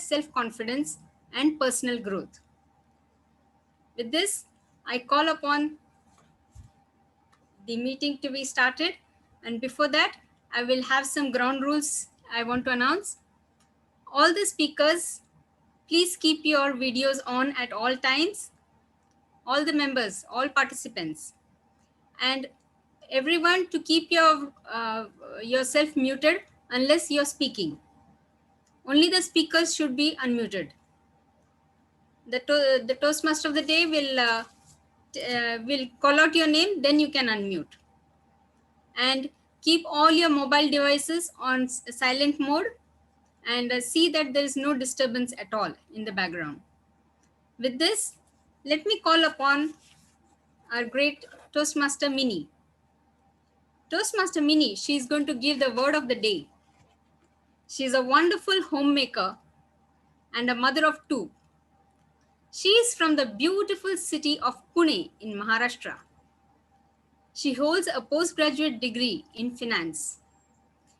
as self-confidence and personal growth. With this, I call upon the meeting to be started. And before that, I will have some ground rules I want to announce. All the speakers, please keep your videos on at all times. All the members, all participants, and everyone to keep yourself muted unless you're speaking. Only the speakers should be unmuted. The Toastmaster of the day will call out your name, then you can unmute. And keep all your mobile devices on silent mode and see that there is no disturbance at all in the background. With this, let me call upon our great Toastmaster Mini. Toastmaster Mini, she is going to give the word of the day. She is a wonderful homemaker and a mother of two. She is from the beautiful city of Pune in Maharashtra. She holds a postgraduate degree in finance.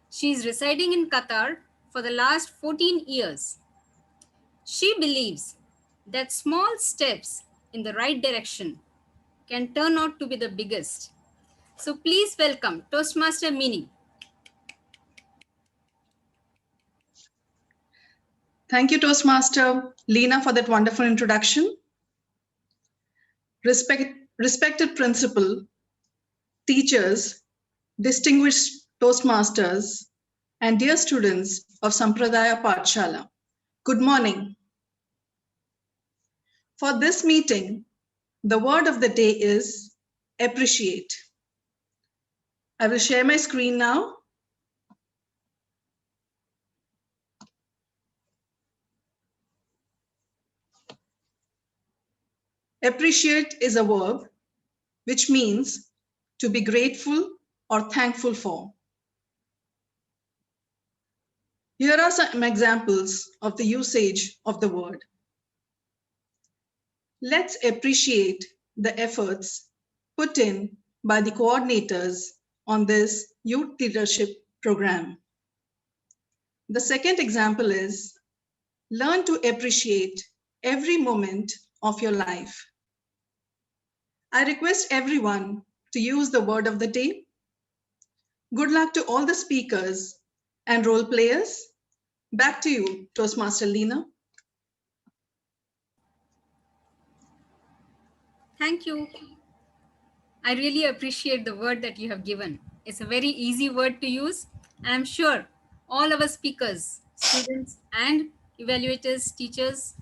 She is residing in Qatar for the last 14 years. She believes that small steps in the right direction can turn out to be the biggest. So please welcome Toastmaster Mini. Thank you, Toastmaster Lena, for that wonderful introduction. Respected principal, teachers, distinguished Toastmasters, and dear students of Sampradaya Pathshala, good morning. For this meeting, the word of the day is appreciate. I will share my screen now. Appreciate is a verb which means to be grateful or thankful for. Here are some examples of the usage of the word. Let's appreciate the efforts put in by the coordinators on this youth leadership program. The second example is learn to appreciate every moment of your life. I request everyone to use the word of the day. Good luck to all the speakers and role players. Back to you, Toastmaster Lena. Thank you. I really appreciate the word that you have given. It's a very easy word to use. I'm sure all our speakers, students and evaluators, teachers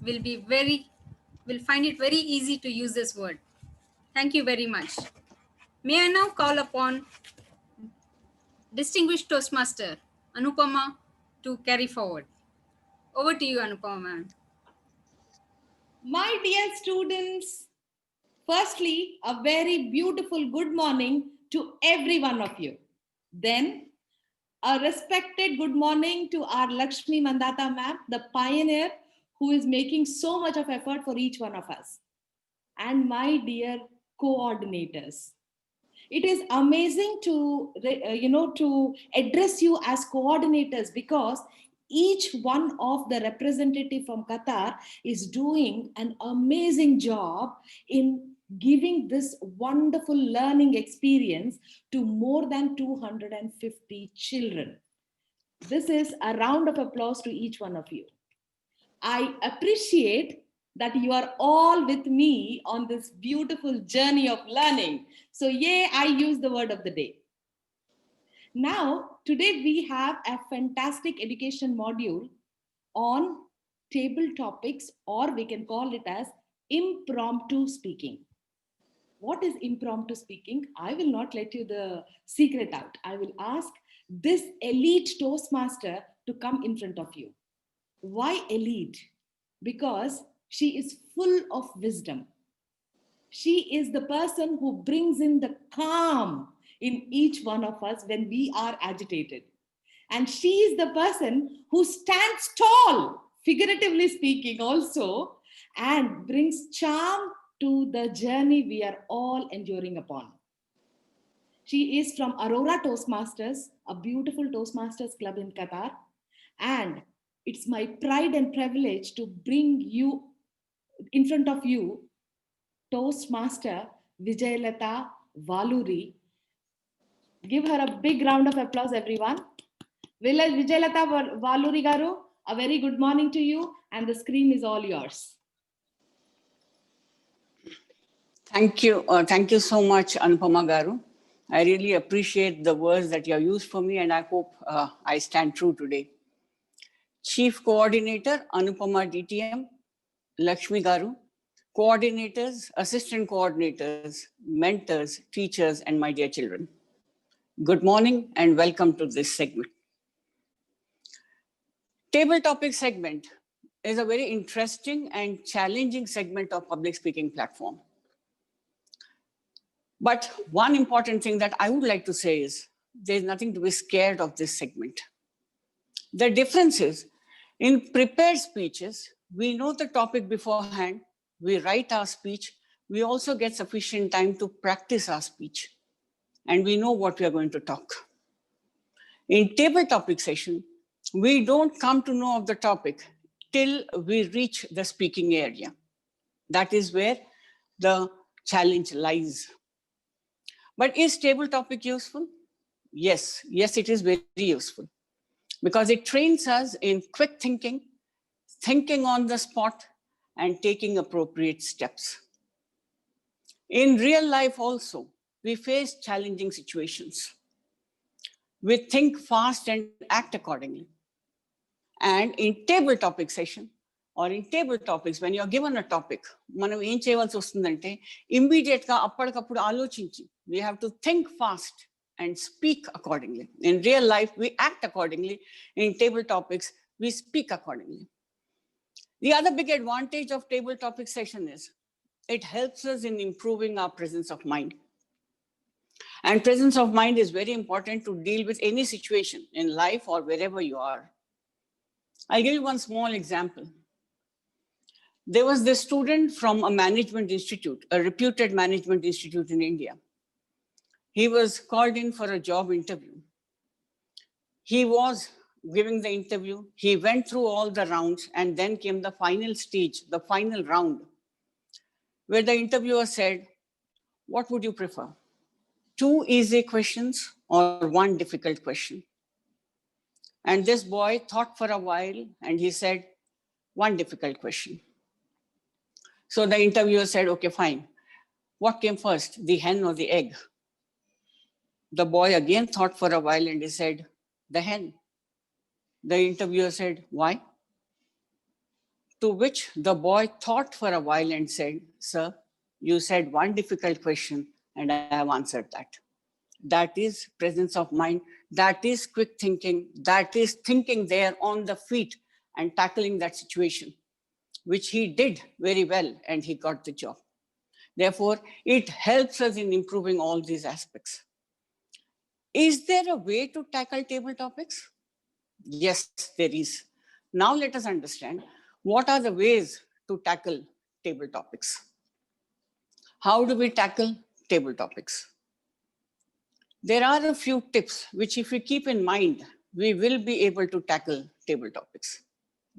will find it very easy to use this word. Thank you very much. May I now call upon distinguished Toastmaster Anupama to carry forward. Over to you, Anupama ma'am. My dear students, firstly, a very beautiful good morning to every one of you. Then, a respected good morning to our Lakshmi Mandata ma'am, the pioneer who is making so much of effort for each one of us. And my dear coordinators. It is amazing to address you as coordinators because each one of the representative from Qatar is doing an amazing job in giving this wonderful learning experience to more than 250 children. This is a round of applause to each one of you. I appreciate that you are all with me on this beautiful journey of learning. So yay, I use the word of the day. Now, today we have a fantastic education module on table topics, or we can call it as impromptu speaking. What is impromptu speaking? I will not let you the secret out. I will ask this elite Toastmaster to come in front of you. Why elite? Because she is full of wisdom. She is the person who brings in the calm in each one of us when we are agitated. And she is the person who stands tall, figuratively speaking also, and brings charm to the journey we are all enduring upon. She is from Aurora Toastmasters, a beautiful Toastmasters club in Qatar. And it's my pride and privilege to bring you in front of you Toastmaster Vijayalata Valuri. Give her a big round of applause, everyone. Vijayalata Valuri garu, a very good morning to you, and the screen is all yours. Thank you. Thank you so much, Anupama Garu. I really appreciate the words that you have used for me, and I hope I stand true today. Chief Coordinator, Anupama DTM, Lakshmi Garu, coordinators, assistant coordinators, mentors, teachers, and my dear children. Good morning and welcome to this segment. Table topic segment is a very interesting and challenging segment of public speaking platform. But one important thing that I would like to say is there's nothing to be scared of this segment. The difference is in prepared speeches, we know the topic beforehand, we write our speech, we also get sufficient time to practice our speech, and we know what we are going to talk. In table topic session, we don't come to know of the topic till we reach the speaking area. That is where the challenge lies. But is table topic useful? Yes, it is very useful because it trains us in quick thinking, thinking on the spot, and taking appropriate steps. In real life also, we face challenging situations. We think fast and act accordingly. And in table topic session, or in table topics, when you're given a topic, మనం ఏం చేయవలసి వస్తుందంటే ఇమ్మీడియట్గా అప్పటికప్పుడు ఆలోచించి we have to think fast and speak accordingly. In real life, we act accordingly. In table topics, we speak accordingly. The other big advantage of table topic session is it helps us in improving our presence of mind. And presence of mind is very important to deal with any situation in life or wherever you are. I'll give you one small example. There was this student from a management institute, a reputed management institute in India. He was called in for a job interview. He was giving the interview. He went through all the rounds, and then came the final stage, the final round, where the interviewer said, "What would you prefer? 2 easy questions or 1 difficult question?" And this boy thought for a while, and he said, "1 difficult question." So the interviewer said, "Okay, fine. What came first, the hen or the egg?" The boy again thought for a while and he said, "The hen." The interviewer said, "Why?" To which the boy thought for a while and said, "Sir, you said 1 difficult question and I have answered that." That is presence of mind. That is quick thinking. That is thinking there on the feet and tackling that situation, which he did very well and he got the job. Therefore, it helps us in improving all these aspects. Is there a way to tackle table topics? Yes, there is. Now let us understand what are the ways to tackle table topics. How do we tackle table topics? There are a few tips which, if we keep in mind, we will be able to tackle table topics.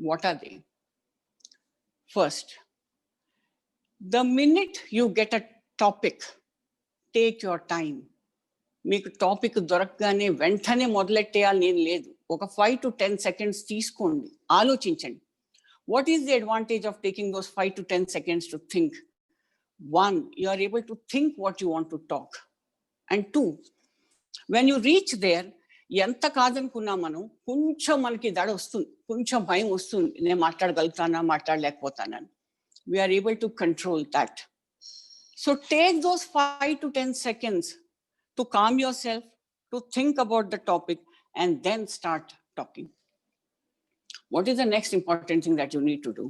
What are they? First, the minute you get a topic, take your time. మీకు topic దొరకగానే వెంటనే మొదలెట్టేయాలి నేను లేదు. ఒక 5 to 10 seconds తీసుకోండి, ఆలోచించండి. What is the advantage of taking those 5 to 10 seconds to think? 1, you are able to think what you want to talk. And 2, when you reach there, ఎంత కాదనుకున్నా మనం కొంచెం మనకి దడ వస్తుంది, కొంచెం భయం వస్తుంది, నేను మాట్లాడగలుగుతానా మాట్లాడలేకపోతానని. We are able to control that. So take those 5 to 10 seconds to calm yourself, to think about the topic, and then start talking. What is the next important thing that you need to do?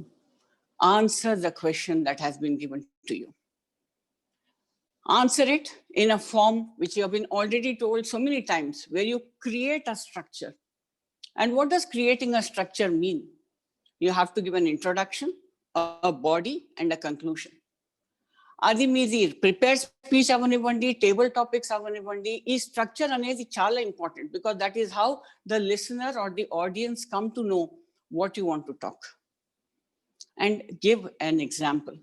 Answer the question that has been given to you. Answer it in a form which you have been already told so many times, where you create a structure. And what does creating a structure mean? You have to give an introduction, a body, and a conclusion. అది మీది prepare speech అవనివ్వండి, table topics అవనివ్వండి, ఈ structure అనేది చాలా important, because that is how the listener or the audience come to know what you want to talk. And give an example.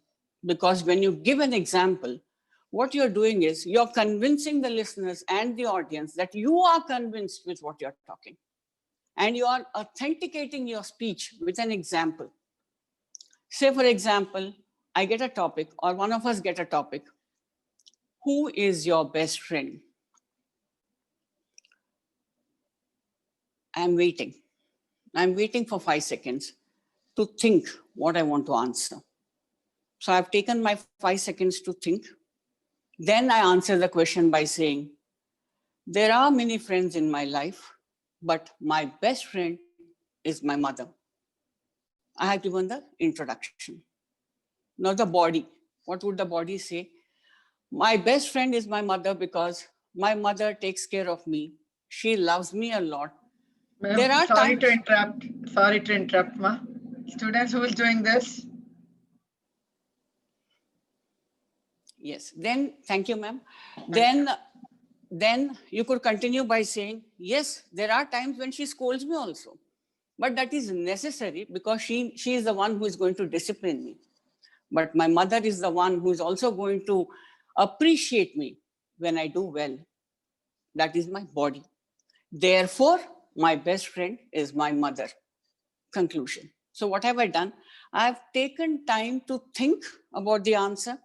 Because when you give an example, what you're doing is you're convincing the listeners and the audience that you are convinced with what you're talking. And you are authenticating your speech with an example. Say, for example, I get a topic, or one of us get a topic. Who is your best friend? I'm waiting. I'm waiting for 5 seconds to think what I want to answer. So I've taken my 5 seconds to think. Then I answer the question by saying, there are many friends in my life, but my best friend is my mother. I have given the introduction. Now the body. What would the body say? My best friend is my mother because my mother takes care of me. She loves me a lot. There are Sorry times. to interrupt. Sorry to interrupt, Ma. Students who is doing this? Yes. Then, thank you, ma'am. Then you could continue by saying, yes, there are times when she scolds me also. But that is necessary because she is the one who is going to discipline me. But my mother is the one who is also going to appreciate me when I do well. That is my body. Therefore, my best friend is my mother. Conclusion. So what have I done? I've taken time to think about the answer,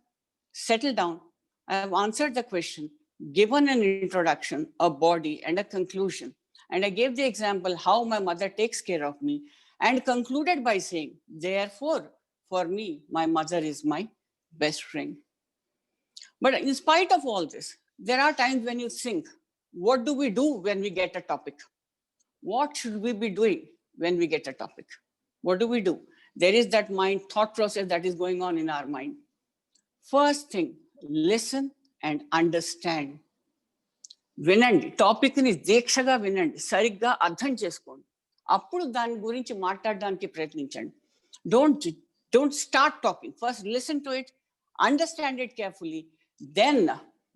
settle down. I have answered the question, given an introduction, a body, and a conclusion. And I gave the example how my mother takes care of me and concluded by saying, therefore, for me, my mother is my best friend. But in spite of all this, there are times when you think, what do we do when we get a topic? What should we be doing when we get a topic? What do? There is that mind thought process that is going on in our mind. First thing, listen and understand. వినండి టాపిక్ని దీక్షగా వినండి, సరిగ్గా అర్థం చేసుకోండి, అప్పుడు దాని గురించి మాట్లాడడానికి ప్రయత్నించండి. Don't start talking. First listen to it, understand it carefully, then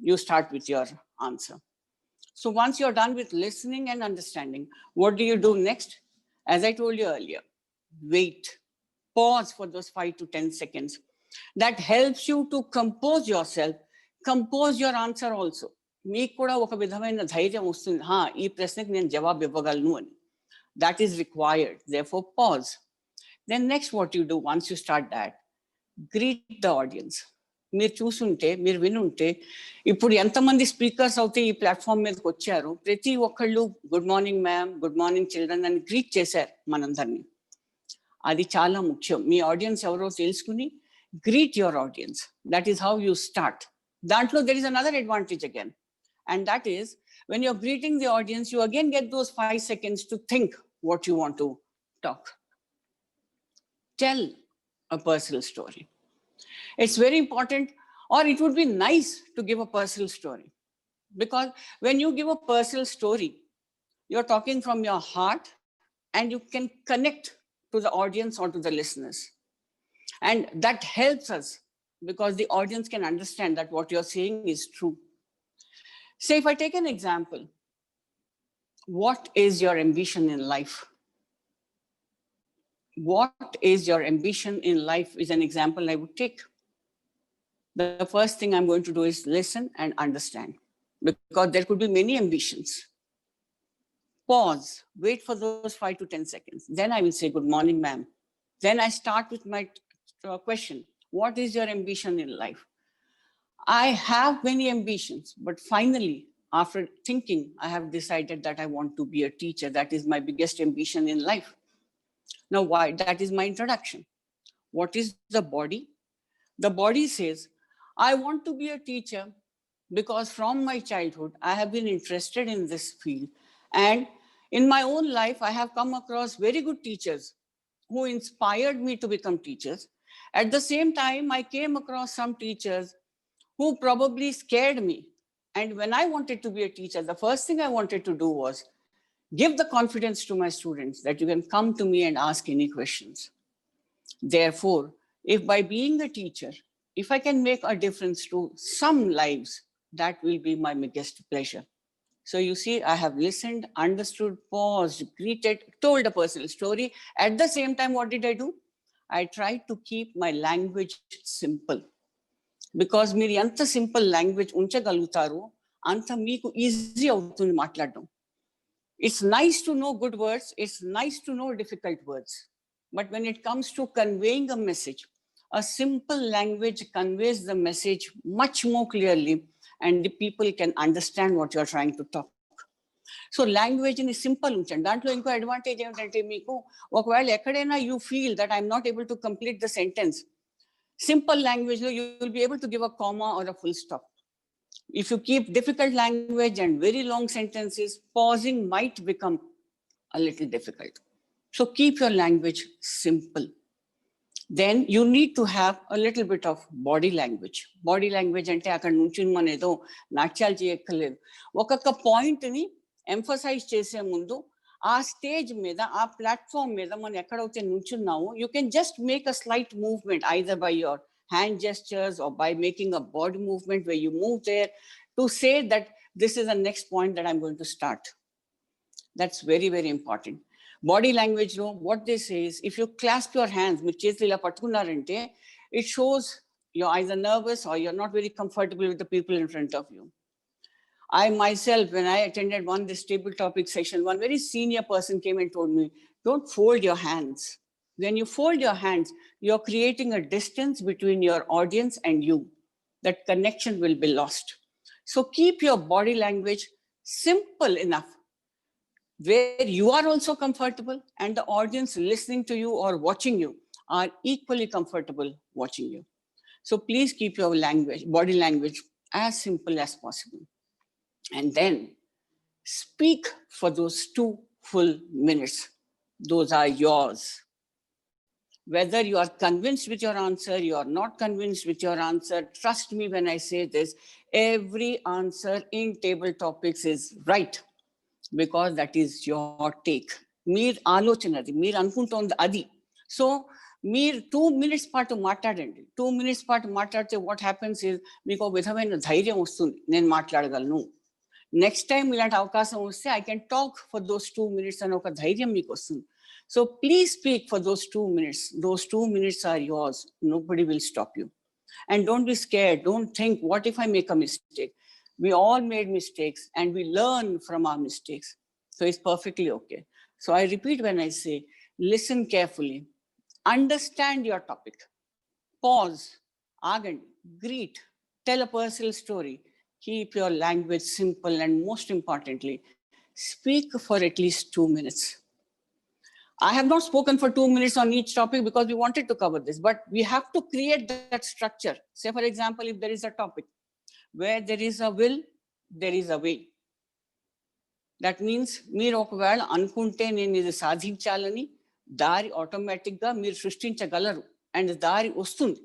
you start with your answer. So once you're done with listening and understanding, what do you do next? As I told you earlier, wait, pause for those 5 to 10 seconds. That helps you to compose yourself, compose your answer also. మీకు కూడా ఒక విధమైన ధైర్యం వస్తుంది, ఈ ప్రశ్నకి నేను జవాబు ఇవ్వగలను అని. That is required. Therefore, pause. Then next what you do once you start that, greet the audience. మీరు చూసుంటే, మీరు వినుంటే, ఇప్పుడు ఎంతమంది స్పీకర్స్ అయితే ఈ ప్లాట్ఫామ్ మీదకి వచ్చారు, ప్రతి ఒక్కళ్ళు good morning ma'am, good morning children అని గ్రీట్ చేశారు మనందరినీ. అది చాలా ముఖ్యం. మీ ఆడియన్స్ ఎవరో తెలుసుకుని greet your audience. That is how you start. Dantlo, there is another advantage again. And that is, when you're greeting the audience, you again get those 5 seconds to think what you want to talk. Tell a personal story. It's very important, or it would be nice to give a personal story. Because when you give a personal story, you're talking from your heart and you can connect to the audience or to the listeners. And that helps us because the audience can understand that what you're saying is true. Say, if I take an example, what is your ambition in life? What is your ambition in life is an example I would take. The first thing I'm going to do is listen and understand, because there could be many ambitions. Pause, wait for those 5 to 10 seconds. Then I will say, good morning, ma'am. Then I start with my question. What is your ambition in life? I have many ambitions, but finally, after thinking, I have decided that I want to be a teacher. That is my biggest ambition in life. Now, why? That is my introduction. What is the body? The body says, I want to be a teacher because from my childhood, I have been interested in this field. And in my own life, I have come across very good teachers who inspired me to become teachers. At the same time, I came across some teachers who probably scared me. And when I wanted to be a teacher, the first thing I wanted to do was give the confidence to my students that you can come to me and ask any questions. Therefore, if by being a teacher, if I can make a difference to some lives, that will be my biggest pleasure. So you see, I have listened, understood, paused, greeted, told a personal story. At the same time, what did I do? I tried to keep my language simple. Because మీరు ఎంత simple language ఉంచగలుగుతారో అంత మీకు easy అవుతుంది మాట్లాడడం. It's nice to know good words. It's nice to know difficult words. But when it comes to conveying a message, a simple language conveys the message much more clearly, and the people can understand what you're trying to talk. So language in simple unchandi. Dantlo inko advantage emantante meeku okavela ekkadaina you feel that I'm not able to complete the sentence, simple language lo you will be able to give a comma or a full stop. If you keep difficult language and very long sentences, pausing might become a little difficult. So keep your language simple. Then you need to have a little bit of body language. Body language ante akkada nunchini manedo natyalu cheyakaledu. Okaka point ni emphasize chese mundu ఆ stage మీద ఆ platform మీద మనం ఎక్కడైతే నుంచున్నామో you can just make a slight movement either by your hand gestures or by making a body movement where you move there to say that this is the next point that I'm going to start. That's very, very important. Body language, no, what they say is if you clasp your hands, it shows you're either nervous or you're not very comfortable with the people in front of you. I myself, when I attended this table topic session, one very senior person came and told me, don't fold your hands. When you fold your hands, you're creating a distance between your audience and you. That connection will be lost. So keep your body language simple enough where you are also comfortable and the audience listening to you or watching you are equally comfortable watching you. So please keep your language, body language as simple as possible. And then speak for those 2 full minutes. Those are yours. Whether you are convinced with your answer, you are not convinced with your answer, trust me when I say this, every answer in table topics is right because that is your take. Meer alochanadi, meer anukuntondi adi. So మీరు 2 minutes పాటు మాట్లాడండి. 2 minutes పాటు మాట్లాడితే what happens is మీకు విధమైన ధైర్యం వస్తుంది, నేను మాట్లాడగలను. నెక్స్ట్ టైం ఇలాంటి అవకాశం వస్తే I can talk for those 2 minutes అని ఒక ధైర్యం మీకు వస్తుంది. So please speak for those 2 minutes. Those 2 minutes are yours. Nobody will stop you. And don't be scared. Don't think, what if I make a mistake? We all made mistakes and we learn from our mistakes. So it's perfectly okay. So I repeat when I say, listen carefully, understand your topic, pause, agandi, greet, tell a personal story, keep your language simple, and most importantly, speak for at least 2 minutes. I have not spoken for 2 minutes on each topic because we wanted to cover this, but we have to create that structure. Say, for example, if there is a topic where there is a will, there is a way. That means మీరు ఒకవేళ అనుకుంటే నేను ఇది సాధించాలని దారి ఆటోమేటిక్గా మీరు సృష్టించగలరు and దారి వస్తుంది.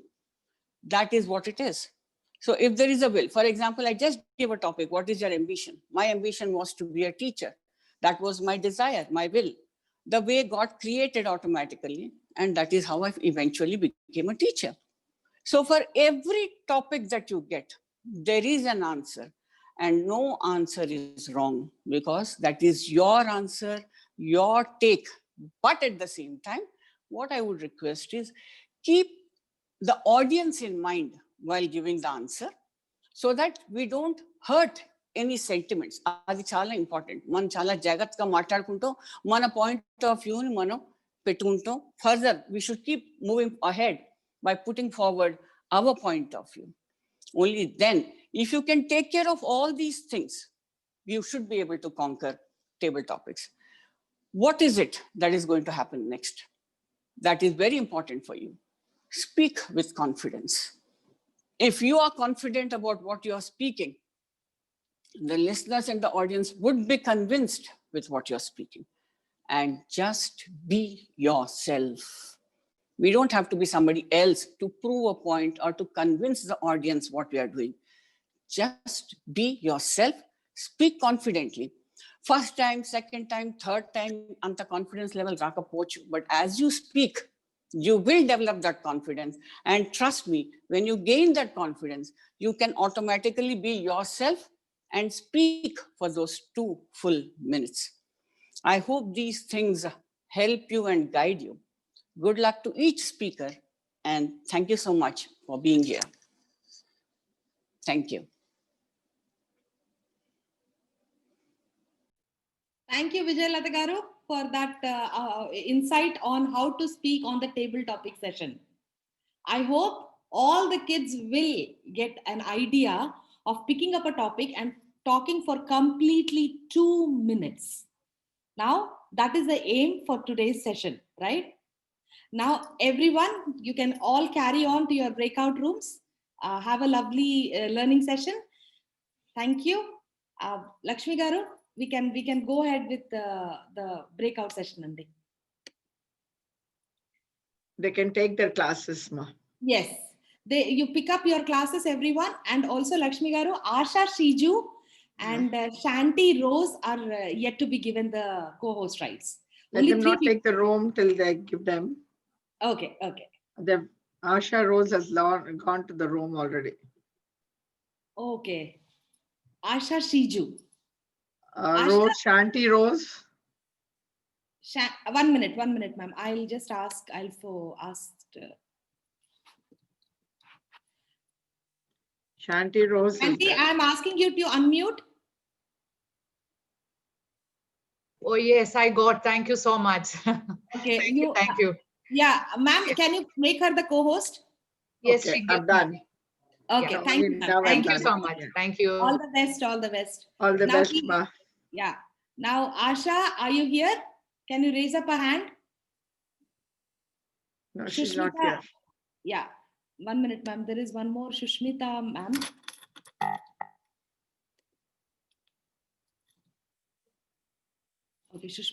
That is what it is. So if there is a will, for example, I just gave a topic, what is your ambition? My ambition was to be a teacher. That was my desire, my will. The way God created automatically, and that is how I eventually became a teacher. So for every topic that you get, there is an answer, and no answer is wrong because that is your answer, your take. But at the same time, what I would request is keep the audience in mind while giving the answer so that we don't hurt any sentiments. అది చాలా important. మనం చాలా జాగ్రత్తగా మాట్లాడుకుంటాం, మన point of వ్యూని మనం పెట్టుకుంటాం. Further we should keep moving ahead by putting forward our point of view. Only then, if you can take care of all these things, you should be able to conquer table topics. What is it that is going to happen next? That is very important for you. Speak with confidence. If you are confident about what you are speaking, the listeners and the audience would be convinced with what you're speaking. And just be yourself. We don't have to be somebody else to prove a point or to convince the audience what we are doing. Just be yourself, speak confidently. First time, second time, third time, anta confidence level rakapochu. But as you speak, you will develop that confidence. And trust me, when you gain that confidence, you can automatically be yourself and speak for those 2 full minutes. I hope these things help you and guide you. Good luck to each speaker, and thank you so much for being here. Thank you. Thank you, Vijay Latagaru, for that insight on how to speak on the table topic session. I hope all the kids will get an idea of picking up a topic and talking for completely 2 minutes. Now, that is the aim for today's session, right? Now, everyone, you can all carry on to your breakout rooms. Have a lovely learning session. Thank you. Lakshmi Garu, we can go ahead with the breakout session, Nandi. They can take their classes, ma. Yes, you pick up your classes, everyone, and also Lakshmi Garu, Asha Shiju, and Shanti Rose are yet to be given the co-host rights. Let Only them 3 not take the room till they give them. Okay. The Asha Rose has gone to the room already. Okay. Asha Shiju. Rose, Shanti Rose. 1 minute, ma'am. I'll just ask. Shanti Rose. Shanti, I'm asking you to unmute. Oh, yes, I got. Thank you so much. Okay. Thank you. Yeah, ma'am, can you make her the co-host? Yes, okay, she I'm done. Okay, Yeah. thank you, ma'am. Thank you so much. Thank you. All the best. All the Now, best, ma. Yeah. Now, Asha, are you here? Can you raise up a hand? No, she's not here. Yeah. 1 minute, ma'am. There is one more Shushmita, ma'am. Okay, Shushmita.